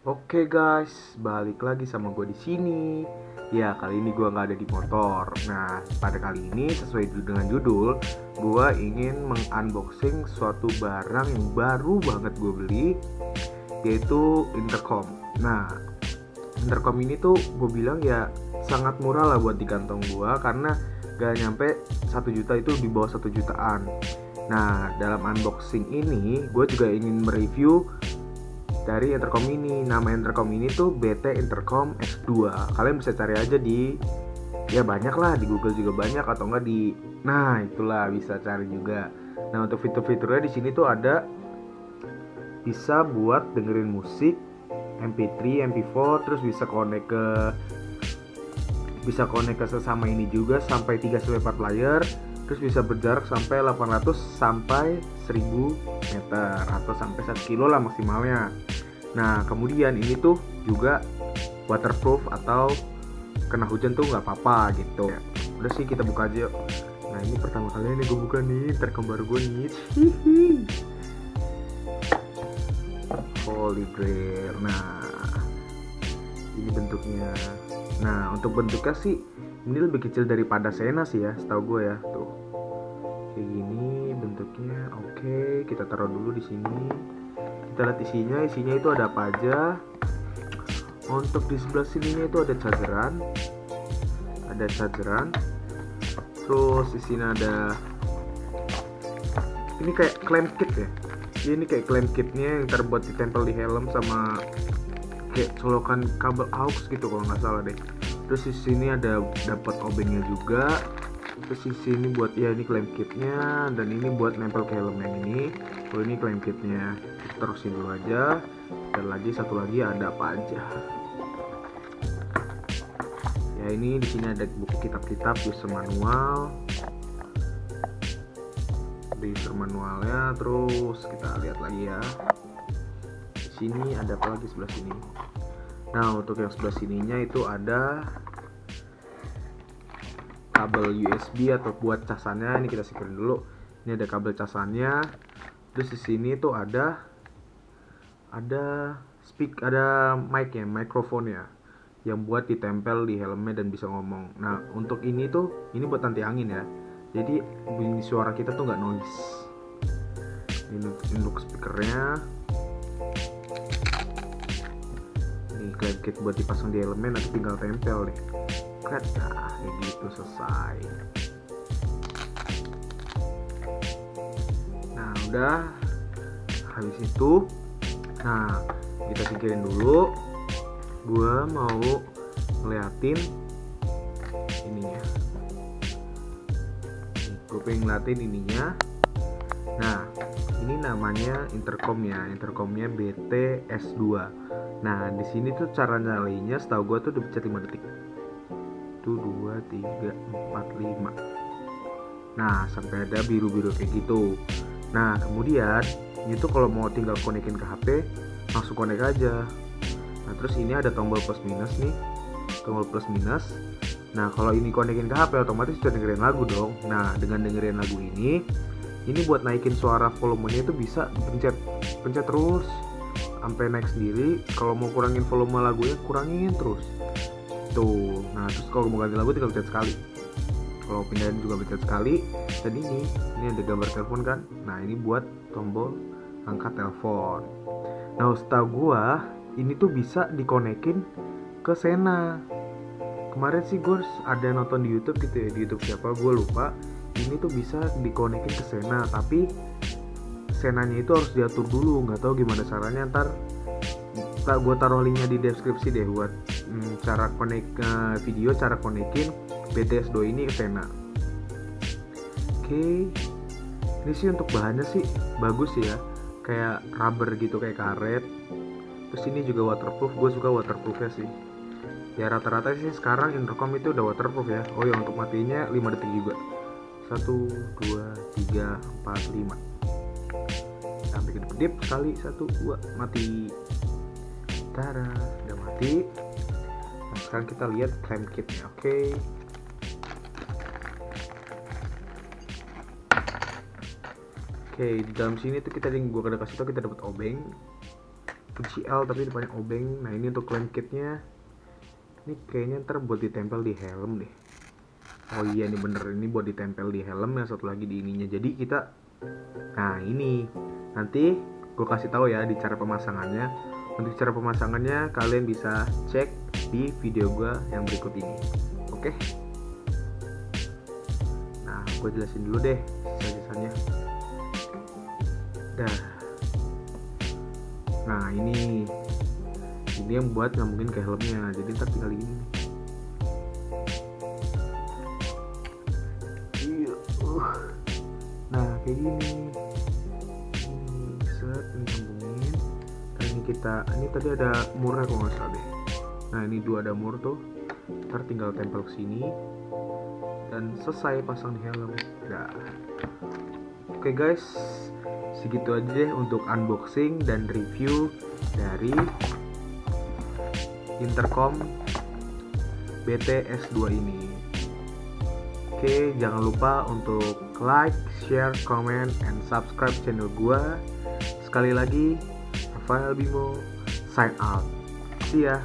Oke guys, balik lagi sama gue di sini. Ya, kali ini gue nggak ada di motor. Nah, pada kali ini sesuai dengan judul, gue ingin mengunboxing suatu barang yang baru banget gue beli, yaitu intercom. Nah, intercom ini tuh gue bilang ya sangat murah lah buat di kantong gue, karena gak nyampe 1 juta, itu di bawah 1 jutaan. Nah, dalam unboxing ini gue juga ingin mereview dari intercom ini. Nama intercom ini tuh BT Intercom X2. Kalian bisa cari aja di, ya banyak lah, di Google juga banyak, atau enggak di, nah itulah bisa cari juga. Nah, untuk fitur-fiturnya di sini tuh ada bisa buat dengerin musik, MP3, MP4, terus bisa connect ke sesama ini juga sampai 3 sampai 4 player, terus bisa berjarak sampai 800 sampai 1000 meter atau sampai 1 kilo lah maksimalnya. Nah, kemudian ini tuh juga waterproof, atau kena hujan tuh nggak apa-apa gitu. Ya, udah sih, kita buka aja yuk. Nah, ini pertama kali ini gue buka nih intercom baru gue nih. Holy Grail. Nah, ini bentuknya. Nah, untuk bentuknya sih ini lebih kecil daripada Sena sih ya, setahu gue ya. Tuh, kayak gini bentuknya. Oke, kita taruh dulu di sini. Kita lihat isinya itu ada apa aja. Untuk di sebelah sininya itu ada chargeran. Terus di sini ada, ini kayak clamp kit ya. Ini kayak clamp kitnya yang terbuat ditempel di helm, sama kayak colokan kabel aux gitu kalau nggak salah deh. Terus di sini ada dapat obengnya juga. Terus di sini buat, ya ini clamp kitnya, dan ini buat nempel ke helm yang ini. Oh, ini clamp kitnya. Terusin dulu aja. Dan lagi satu lagi ada apa aja. Ya, ini di sini ada buku kitab-kitab, user manualnya. Terus kita lihat lagi ya. Di sini ada apa lagi sebelah sini? Nah, untuk yang sebelah sininya itu ada kabel USB atau buat casannya. Ini kita singkirin dulu. Ini ada kabel casannya. Terus di sini tuh ada mikrofon ya, yang buat ditempel di helmnya dan bisa ngomong. Nah, untuk ini buat anti angin ya. Jadi bunyi suara kita tuh nggak noise. Ini untuk speakernya. Ini clamp kit buat dipasang di helmnya, nanti tinggal tempel deh. Nah, kayak gitu, selesai. Nah, udah habis itu, nah kita singkirin dulu. Gua mau ngeliatin ininya. Gue pengen ngeliatin ininya. Nah, ini namanya intercomnya BT S2. Nah, di sini tuh cara nyalainnya setahu gue tuh udah bisa 5 detik. Tuh 2, 3, 4, 5. Nah, sampai ada biru-biru kayak gitu. Nah, kemudian ini tuh kalau mau tinggal konekin ke HP, langsung konek aja. Nah, terus ini ada tombol plus minus nih. Tombol plus minus. Nah, kalau ini konekin ke HP, otomatis bisa dengerin lagu dong. Nah, dengan dengerin lagu ini buat naikin suara volumenya itu bisa pencet terus sampai naik sendiri. Kalau mau kurangin volume lagunya, kurangin terus. Tuh. Nah, terus kalau mau ganti lagu tinggal pencet sekali. Kalau pindahin juga pencet sekali. Dan ini ada gambar telepon kan. Nah, ini buat tombol angkat telepon. Nah, setahu gua ini tuh bisa dikonekin ke Sena. Kemarin sih gue ada nonton di YouTube gitu ya, di YouTube siapa gue lupa. Ini tuh bisa dikonekin ke Sena, tapi Senanya itu harus diatur dulu. Nggak tahu gimana caranya. Ntar gue taruh linknya di deskripsi deh buat cara video cara konekin BTS2 ini ke Sena. Oke, ini sih untuk bahannya sih bagus ya, kayak rubber gitu, kayak karet. Terus ini juga waterproof, gue suka waterproofnya sih. Ya rata-rata sih sekarang intercom itu udah waterproof ya. Oh ya, untuk matinya 5 detik juga. 1, 2, 3, 4, 5. Sampai kedip sekali, 1, 2, mati. Tara, udah mati. Nah, sekarang kita lihat clamp kitnya. Oke. Oke, di dalam sini tuh gue kasih tau kita dapat obeng. kunci L tapi depannya obeng. Nah ini untuk clamp kitnya, ini kayaknya ntar buat ditempel di helm deh. Oh iya ini bener, ini buat ditempel di helm, yang satu lagi di ininya. Jadi kita, nah ini nanti gue kasih tahu ya di cara pemasangannya. Untuk cara pemasangannya kalian bisa cek di video gue yang berikut ini. Oke. Nah gue jelasin dulu deh sisa-sisanya. Dah. Nah ini yang buat nyambungin ke helmnya. Jadi ntar tinggal ini. Nah kayak gini. Set, ini nyambungin. Dan ini kita, ini tadi ada murnya kalau nggak salah deh. Nah ini 2 ada mur tuh. Ntar tinggal tempel ke sini dan selesai pasang di helm. Dah. Oke guys, segitu aja deh untuk unboxing dan review dari intercom BT S2 ini. Oke, jangan lupa untuk like, share, comment, and subscribe channel gua. Sekali lagi, Rafael Bimo sign out. See ya.